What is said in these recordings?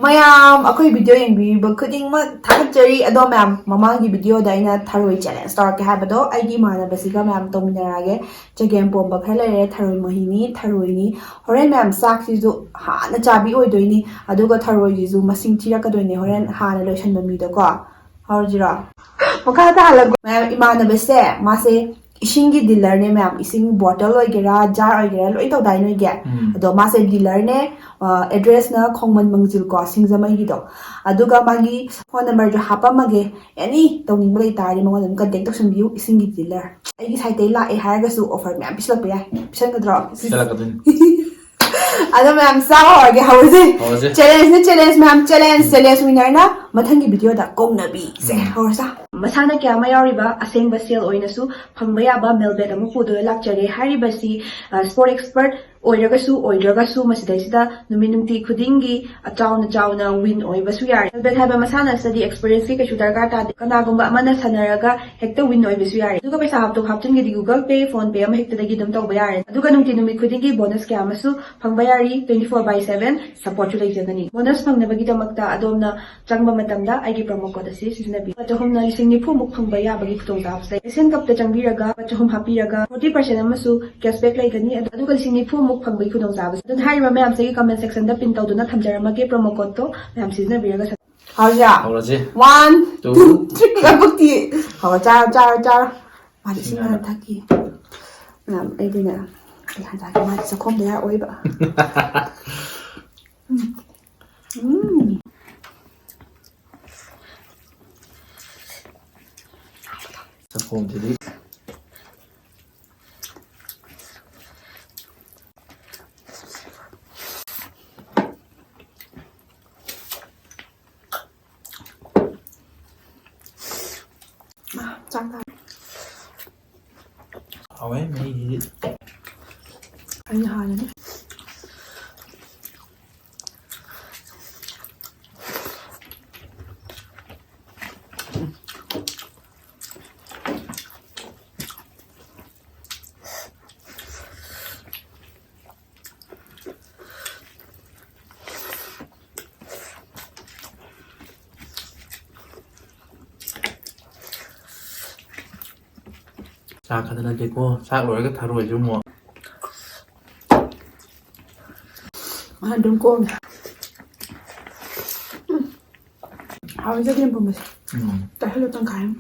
mayam akoi video yengbi ba khuding ma thakjari ado mayam mamang gi video da ina tharoi challenge tor ke habado ai gi mana basiga mayam tominarage chagem pomba khalare tharoi mohini tharoi ni horen mayam sak si ju ha na chabi oi doini aduga tharoi ji ju masing thira ka doini horen ha na lotion ba mi da ko hawjira maka ta hala mayam imana bese mase ising gi dealer ne mayam ising bottle oigera jar oigera loi to dai noi ge ado mase dealer ne address na khongman mangjil ko singjamai gi do aduga magi phone number jo hapa mage any tawning blai tari mong adum contact to sum view ising gi dealer ai gi site la e har ga su offer mayam pislak pa ya pisan ga drop Sila ka din. Ada mayam sa or ge hawse challenge mayam challenge winner na mathangi video da kong nabi se hawsa masana kya ma yauriba asengba sale oinasu phangba yaba melbet amu pudo lakchare haribasi sport expert oiragasu masidaisida numinumti khudingi achawna win oibasu yar melbet haba masana study experience ki kachu dargar ta kanagumba amana sanaraga hekta win oibasu yar duga paisa haptin gi Google Pay phone pay am hekta dagi dum tawba yar duga numti numit khudingi bonus kya amasu phangba yari 24/7 support chu leijagani bonus phangnabagi damakta adomna changba matamda aigi promo code asi sisnabi pachahumna nifu muk phangba yabagi khutong tabse esen kapta changbiraga pachahum hapiraga 40% amasu cashback laigani aduga nifu muk phangbai khutong tabse dun hariba mayam se comment section da pin tawduna thamjaramage promo code to mayam sisnabiraga hawja Hawraji 1 2 3 gabti hawa jar mari singa thaki nam aidina ai handa ki mari sakhom da ya oiba Sakhom dili. Jangan. Awak ni. Ini halnya ni. Sak ka lagi ko. Sak loi ka tharoi ju mo. Dum ko. Hawa jadi yang pemes. Tak hello tang kain.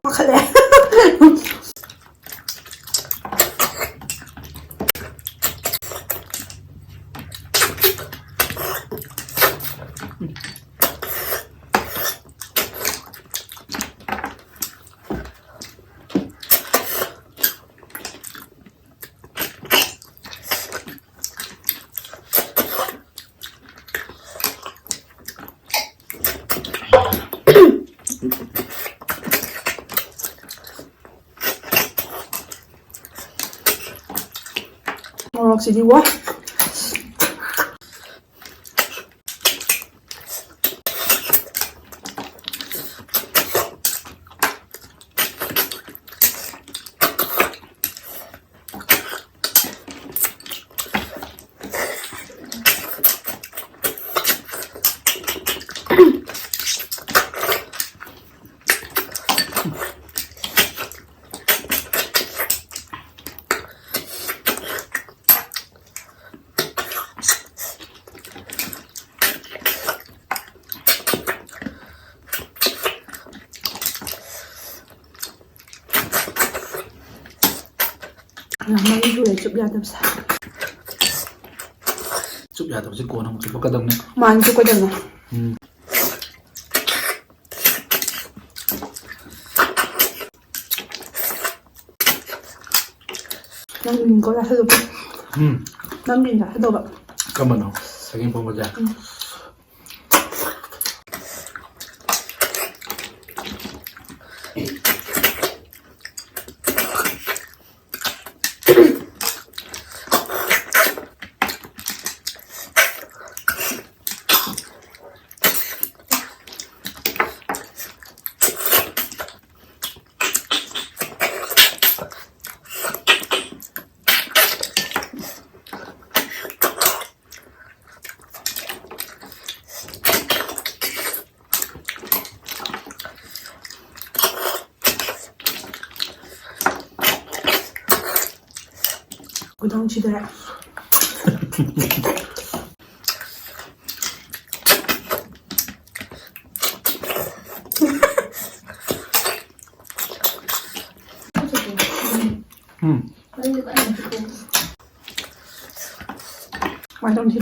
Makanya. Orang sini wah. Làm mấy rồi chụp ra tầm sao? Chụp ra tầm sẽ cuốn không? Chụp cái đồng này. Mà anh chụp cái đồng này. Nang có ra hết rồi. Nang đi ra hết rồi bạn. Cảm ơn ông. Sẽ kiếm một giờ. Udang chidara. Macam ni.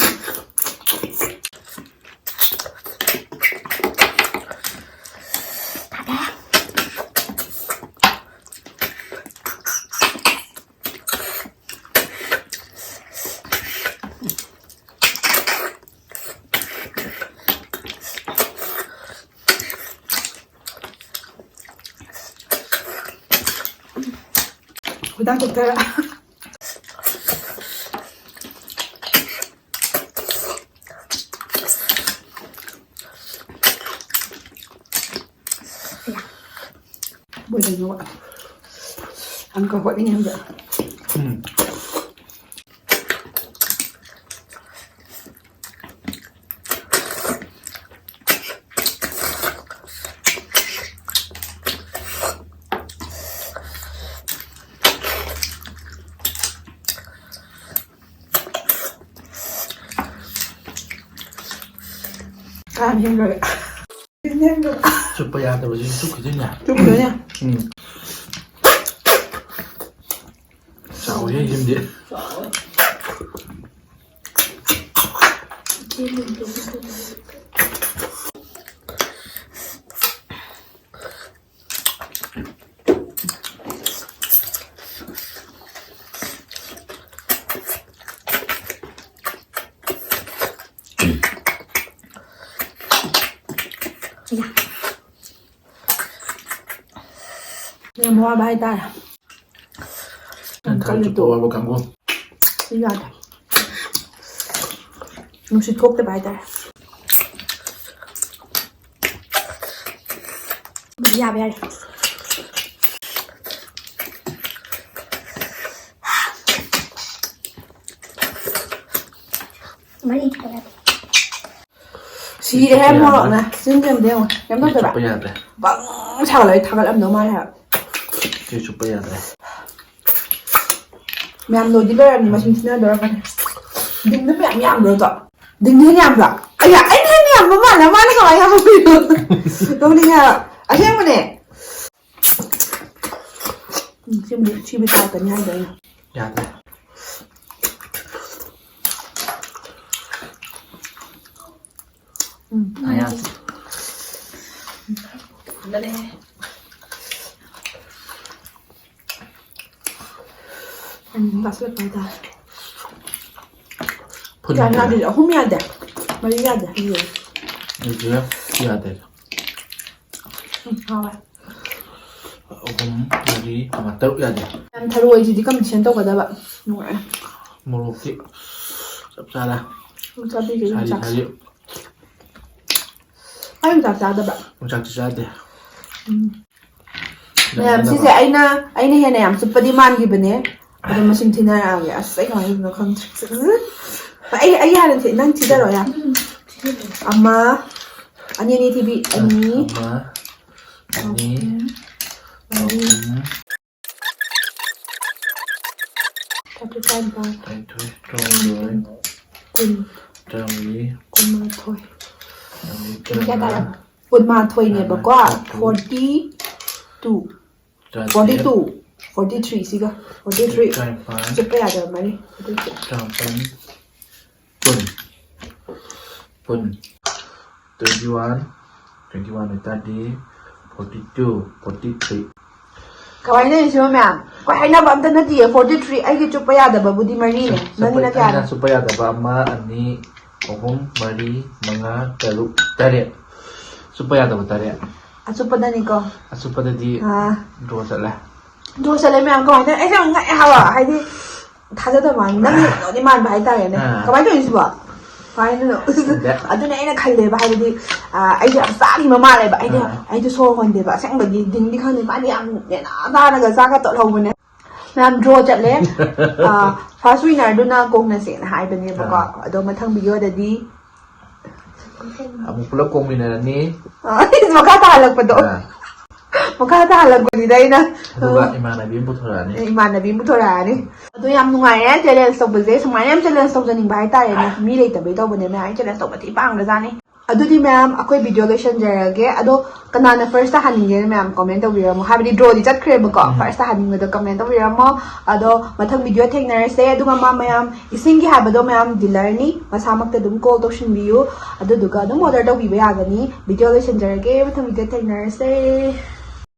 Udang chidara. Buổi đây các bạn ăn có gọi anh em vậy. Làm nhanh rồi ạ. Nhanh rồi ạ. Chụp bây giờ tôi sẽ chụp cái gì nhỉ? Chúc nữa nha. Sao vậy em đi? Nhà mua bài ta. Anh thấy chụp tôi vào cam không? Đi ra đây. Nó sẽ thuốc cái bài ta. Đi ra đây. Mấy đi chơi. Xí em mua lọ nè, xin thêm đây không? Em tốt rồi Chụp bây bạn. giờ đây. Vâng, sao lại thằng em nấu mai hả? Chụp bây giờ đây. Mẹ đồ đi bên em mà xin xin đồ ra. Đừng nó mẹ nhảm rồi tọ. Đừng thế nhảm rồi. Ây da, anh thế nhảm mà nó gọi em không được. Đâu đi nha. À thế mà nè. Xem đi, chi bây giờ cần nhai đấy. Dạ đây. Này à. Đây. Anh bắt được bài ta. 야, 나 이제 홈해야 돼. 나 이거 해야 돼. 이거. 이거요? 해야 돼. 봐봐. 홈 여기 아마 떠야 돼. Em Tharoi thì cầm chiến đấu vào đây bạn. Đúng rồi. một cái sắp ra là Cho đi cái sai chặt. đi Anh chặt ra đây bạn. một chặt ra đi. Em xin sẽ anh này này em super đi man gì bên này. Ada mesin tina à vậy. Saya nói nó không. Vậy anh là thì năng chỉ rồi à. Amma anh này thì bị anh ấy. Tapi kan ba. Đây thôi, tròn rồi. Tròn đi. Kun mà thôi. Cái đó kun mà thôi này bảo quá 42 42 43 gì cơ 43 chụp cái là được mấy tròn phấn pun 21 người ta đi 42 43 Kawai na yun ma'am. Kaya na ba ang tanong 43 ay chupa yada ba budi marine. Nani na kaya. Chupa yada ba ama ani ohum mari mga taluk taret. Chupa yada ba taret. At chupa na ni ko. At chupa na di do sala. Do sala ma'am kawai na ay sa nga hawa hay di 타자다 만 남이 어디 만 봐야 되네. 가만히 좀 있어 봐. 파이는 아두나 애나 갈래 봐. 하이디 아이디 싸기 마마래 봐. 아이디 소원데 봐. 생각이 딩디 칸이 많이 안 내나 나나가 싸가 떨어오네. 남 드로 잣래. 파스위나르도나 공나세 하이버니 봐가. 아도 마탕 비디오다디 Amo pula kong minani. makata halagpado. Makata halagpado dahil na. Aduga imanabi butorani. Imanabi butorani. Ado yam nungayan challenge tawbase sumayam challenge tawjaning ba tayo na mi leitabe tawbane may challenge tawbati pang gazani. Ado di ma'am ako'y video location jarage. Ado kanana first ta hanin ma'am comment awira mo. Habili draw di chat crib ko. First ta hanin mo do comment awira mo. Ado matang video teknarse ado nga ma'am isingi habado ma'am dilarni masamak ta dum call to shin view. Ado duga no order daw bibayagani video location jarage matang video teknarse.